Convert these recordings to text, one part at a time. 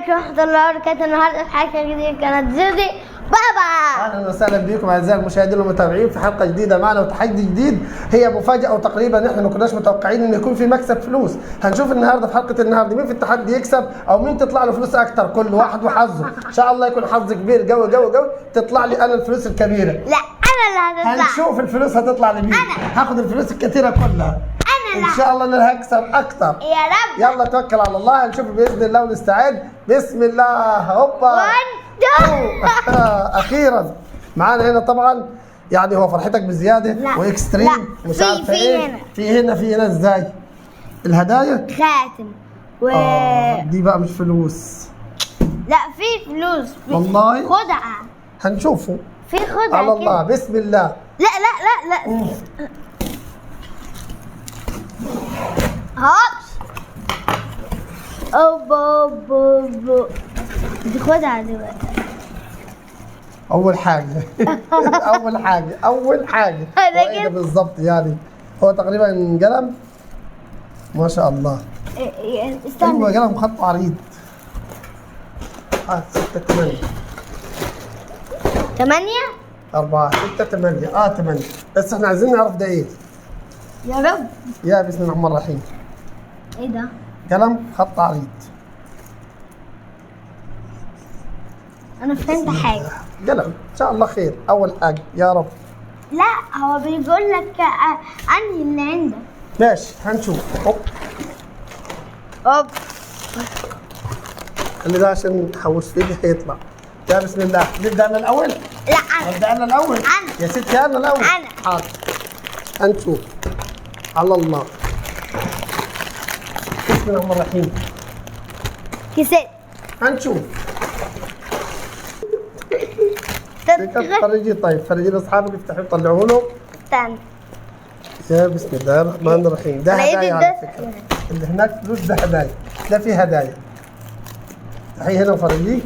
عليكم ورحمة الله وبركاته. النهارده في حلقة جديدة كانت جودي بابا. اهلا وسهلا بكم اعزائي المشاهدين والمتابعين في حلقه جديده معنا وتحدي جديد. هي مفاجاه وتقريبا احنا ما كناش متوقعين ان يكون في مكسب فلوس. هنشوف النهارده في حلقه النهارده مين في التحدي يكسب او مين تطلع له فلوس اكتر، كل واحد وحظه. ان شاء الله يكون حظ كبير قوي قوي قوي تطلع لي انا الفلوس الكبيره. لا أنا اللي هتطلع. هنشوف الفلوس هتطلع لمين. هاخد الفلوس الكثيره كلها. أنا ان شاء الله انا اللي هكسب اكتر. يا رب. يلا توكل على الله، هنشوف باذن الله ونستعد. بسم الله. هوبا 1 2 اخيرا معانا هنا طبعا، يعني هو فرحتك بزياده لا. واكستريم لا. مش في- عارفه في ايه. هنا. في هنا ازاي الهدايا؟ خاتم دي بقى مش فلوس. لا في فلوس. والله؟ خدعة. هنشوفه في خدعة على الله. كده. بسم الله. لا لا لا لا. هوبس. أوبا دي خدعة دلوقتي. اول حاجه اول حاجه هذا هو ايه ده كده. بالظبط؟ يعني هو تقريبا قلم، ما شاء الله. استنى. ايوه قلم خط عريض. 6 8 8 4 6 8 8. بس احنا عايزين نعرف ده ايه. يا رب. يا بسم الله الرحمن الرحيم. ايه ده؟ قلم خط عريض. انا فهمت حاجة. قلم ان شاء الله خير. اول حاجه يا رب. لا هو بيقول لك انهي اللي عندك. ماشي هنشوف. هوب اوب. اللي ده عشان نحوش فيه هيطلع. يا بسم الله. نبدا انا الاول. لا انا. نبدا انا الاول. أنا. يا ستي انا الاول. أنا. حاضر. هنشوف على الله. بسم الله الرحمن الرحيم. كسبت. هنشوف. فرجي طيب، فرجي لاصحابك يفتحوا يطلعوا له. استنى. يا بسم الله الرحمن الرحيم. ده أنا إيدي هدايا على ده- فكره. اللي هناك فلوس ده هدايا. ده فيه هدايا. تعي هنا وفرجيه.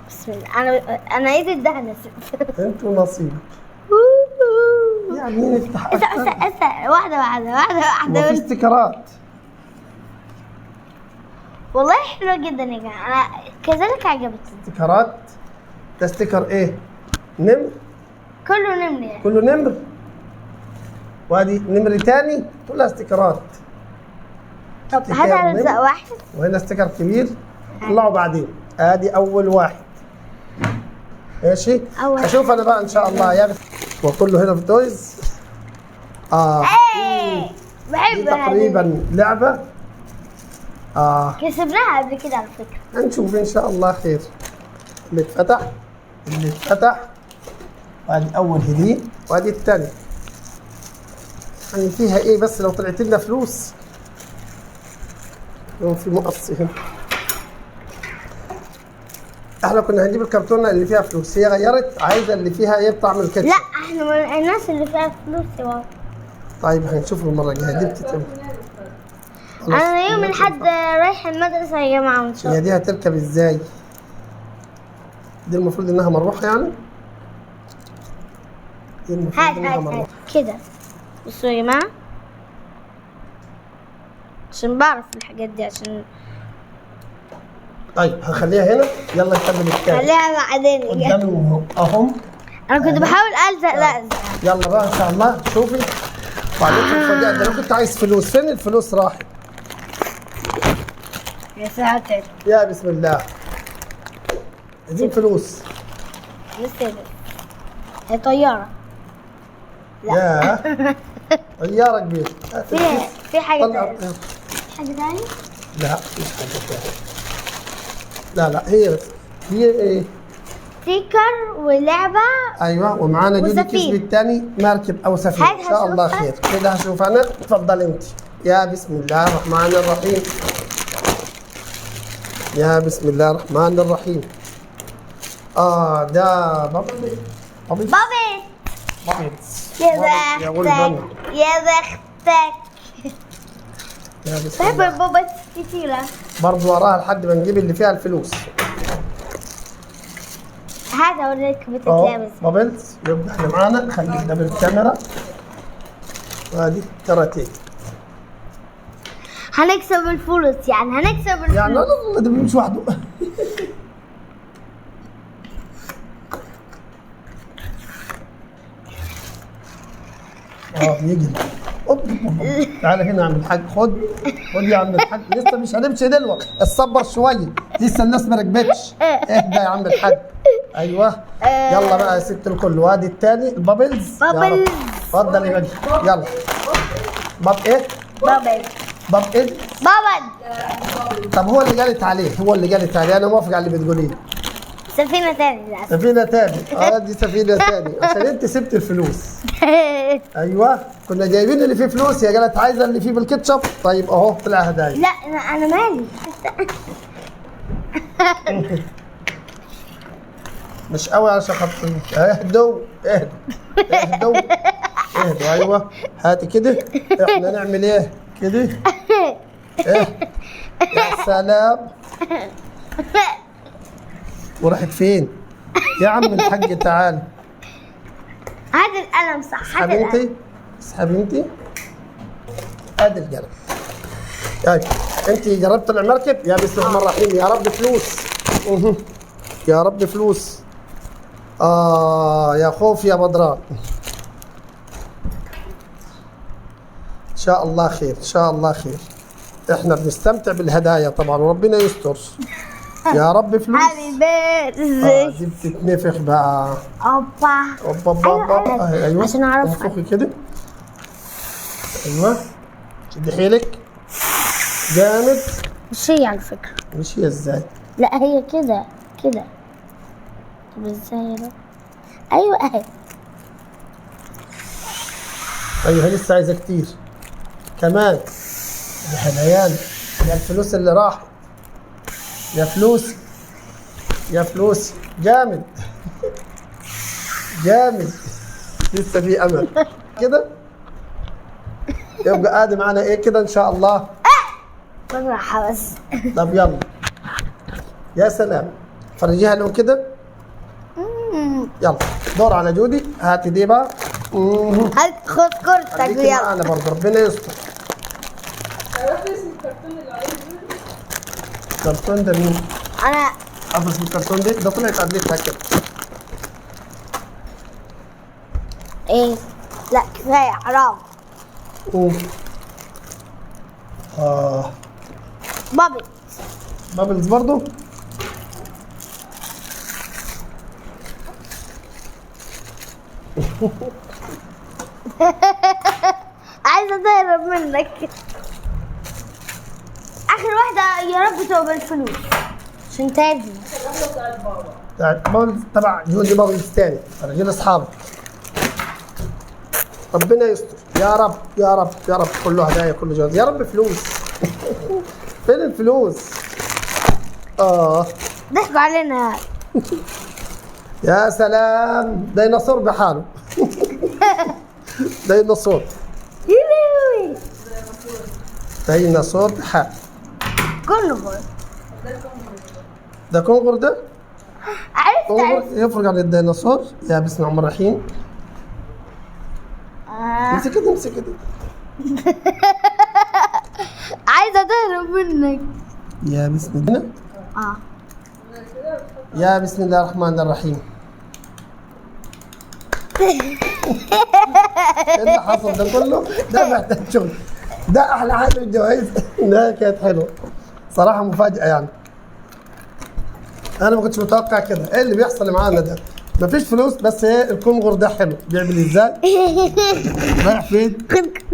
بسم الله. انا ايدي الدهنة. انتوا نصيبك. يعني مين يفتح اسا اكتر؟ اسا واحدة وفي استيكرات. والله حلوة جدا يا جماعة. انا كذلك عجبتني. استيكرات. ده استيكر ايه؟ نمر. كله نمر يعني. كله نمر. وادي نمر تاني كلها استيكرات. طب استيكر هات على نمر. لزق واحد. وهنا استيكر كبير. طلعوا بعدين. ادي اول واحد. ماشي. أول اشوف انا بقى ان شاء الله. يا بس وكله هنا في تويز. ايه دي بحب تقريبا لعبه. كسبناها قبل كده على فكرة. هنشوف ان شاء الله خير. اللي اتفتح اللي اتفتح. وادي اول هديه وادي الثانيه. يعني فيها ايه بس لو طلعت لنا فلوس. لو في مقص هنا. احنا كنا هنجيب الكرتونه اللي فيها فلوس، هي غيرت عايزه اللي فيها ايه بطعم الكاتشب. لا احنا من الناس اللي فيها فلوس يا بابا. طيب هنشوف المره الجايه. دي بتتم. انا يوم الاحد رايح المدرسة يا جماعة ان شاء هي الله. دي هتركب ازاي؟ دي المفروض انها مروحه يعني. دي المفروض هات انها هات مروحه. هات كده. بصوا يا جماعة عشان بعرف الحاجات دي. عشان طيب هنخليها هنا. يلا نكمل الثاني. خليها بعدين. قدامهم اهم. انا كنت بحاول الزق لزق. يلا بقى ان شاء الله شوفي. وبعدين تتفاجئ. ده انا كنت عايز فلوس، فين الفلوس راحت؟ يا ساتر. يا بسم الله. عايزين فلوس. لسه هي طيارة. يا طياره كبيره. في حاجة طلع. تانية. في حاجة تانية؟ لا مش حاجه ثانيه. لا هي بس. هي ايه؟ ستيكر ولعبة. ايوه ومعانا جودي وسفينة. كسب الثاني مركب او سفينه. هات ان شاء الله هشوفها. خير. كده هشوف انا. اتفضل انت. يا بسم الله الرحمن الرحيم. يا بسم الله الرحمن الرحيم. ده بابي. بابي يا ولد. يا بختك. يا بسم بحب الله. البابات كتيرة. برضه وراها لحد ما نجيب اللي فيها الفلوس. هات اوريك اهو بتتلابس. بابلز. يبقى احنا معانا. خليك ده بالكاميرا. وادي كاراتيه. هنكسب الفلوس يعني هنكسب الفلوس. يعني لا ده مش وحده. يجري. اوب. تعالى هنا يا عم الحاج، خد يا عم الحاج، لسه مش هنمشي دلوقتي، اتصبر شويه، لسه الناس ما ركبتش. اهدى يا عم الحاج. ايوه يلا بقى يا ست الكل، وادي الثاني البابلز. اتفضل يا بني يلا. باب ايه؟ باب ايه؟ طب هو اللي قالت عليه، انا موافق على اللي بتقوليه. سفينة تاني. سفينة تاني. دي سفينة تاني عشان انت سبت الفلوس. ايوه كنا جايبين اللي فيه فلوس، يا قالت عايزة اللي فيه بالكاتشب. طيب اهو طلع هدايا. لا انا مالي. مش قوي عشان خاطر اهدوا. ايوه هاتي كده. احنا نعمل ايه كده؟ ايه يا سلام. وراحت فين؟ يا عم الحاج تعال. هات القلم صح. اسحبي انت. ادي القلم. طيب انت جربت طلع مركب؟ يا بسم الله الرحمن الرحيم. يا رب فلوس. يا رب فلوس. يا خوف يا بدران. ان شاء الله خير، ان شاء الله خير. احنا بنستمتع بالهدايا طبعا وربنا يستر. يا رب فلوس. حبيبي دي بتتنفخ بقى. اوبا. ايوه عشان اعرف انفخي كده. ايوه شدي حيلك جامد. مش هي على فكرة. مش هي ازاي؟ لا هي كده. طب ازاي يا رب؟ ايوه اهي. ايوه لسه عايزه كتير كمان. يا حليان، يا الفلوس اللي راحت، يا فلوس جامد. لسه في امل كده. يبقى ادي معانا ايه كده ان شاء الله. بالراحة بس. طب يلا. يا سلام، فرجيها لهم كده. يلا دور على جودي. هاتي دي بقى. هات خد كورتك يلا معانا برضه ربنا يستر. تعرفي اسم الكرتون اللي عليه الكرتون ده مين؟ انا حافظ الكرتون ده طلعت قبلتها كده. ايه؟ لا كفاية حرام. بابلز برضه. عايزة تهرب منك. آخر واحدة يا رب تبقى بالفلوس عشان تاجي. بابلز تبع جودي بابلز تاني، رجال اصحابك. ربنا يستر يا رب كله هدايا كله جواز. يا رب فلوس. فين الفلوس؟ ضحكوا علينا. يا سلام، ديناصور بحاله. ديناصور بحاله. كونغر. ده كونغر ده؟ عرفت. يفرق عن الديناصور. يا بسم الله الرحمن الرحيم. امسك كده. عايزة تهرب منك. يا بسم الله. يا بسم الله الرحمن الرحيم. ايه اللي حصل ده كله؟ ده محتاج شغل. ده احلى حاجه في الجوائز. انها كانت حلوه صراحه، مفاجاه يعني. انا ما كنتش متوقع كده. ايه اللي بيحصل معانا ده؟ مفيش فلوس بس ايه الكونغر ده حلو. بيعمل ازاي؟ رايح فين؟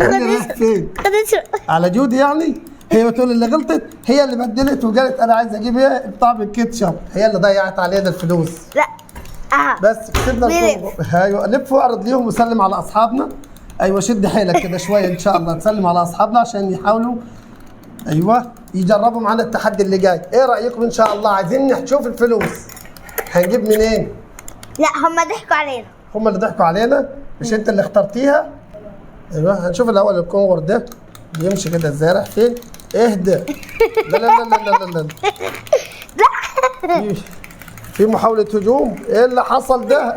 رايح فين؟ على جودي يعني. هي بتقول اللي غلطت هي اللي بدلت وقالت انا عايز اجيب ايه بطعم الكاتشب. هي اللي ضيعت علينا الفلوس. لا بس كسبنا الكونغر. ايوه لف واعرض ليهم وسلم على اصحابنا. ايوه شد حيلك كده شويه ان شاء الله تسلم على اصحابنا عشان يحاولوا ايوه يجربوا معانا التحدي اللي جاي. ايه رايكم ان شاء الله؟ عايزين نشوف الفلوس هنجيب منين؟ لا هم ضحكوا علينا. هم اللي ضحكوا علينا مش انت اللي اخترتيها. ايوه هنشوف الاول الكونغر ده بيمشي كده ازاي. رايح فين؟ اهدى. لا في محاولة هجوم. ايه اللي حصل ده؟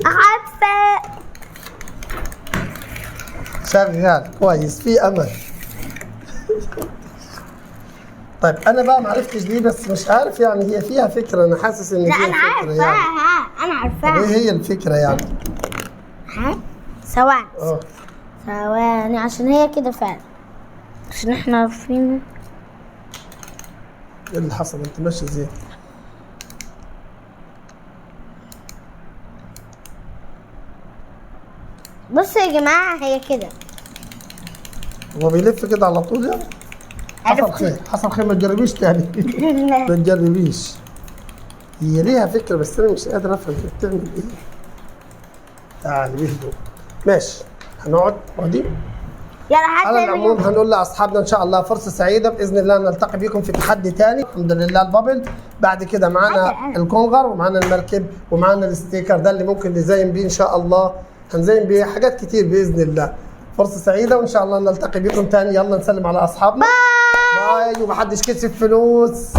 عارفة. شغال كويس في امل. طيب انا بقى ما عرفتش دي بس مش عارف يعني هي فيها فكرة. انا حاسس ان لا فيها انا فكرة عارفاها. يعني. انا عارفاها. ايه هي الفكرة يعني؟ ثواني اه ثواني عشان هي كده فعلا، عشان احنا عارفين. ايه اللي حصل؟ انت ماشي ازاي؟ بصوا يا جماعة هي كده. هو بيلف كده على طول يعني؟ حصل عرفت. خير، حصل خير، ما تجربيش تاني. ما تجربيش. هي ليها فكرة بس أنا مش قادر أفهم هي بتعمل إيه. تعالي بهدوء. ماشي، هنقعد اقعدي. يلا على حتى العموم هنقول لاصحابنا ان شاء الله فرصه سعيده باذن الله نلتقي بكم في تحدي ثاني. الحمد لله البابل، بعد كده معانا الكونغر ومعانا المركب ومعانا الستيكر ده اللي ممكن نزين بيه ان شاء الله، هنزين بيه حاجات كتير باذن الله. فرصه سعيده وان شاء الله نلتقي بكم ثاني. يلا نسلم على اصحابنا. باي. ومحدش كسب فلوس.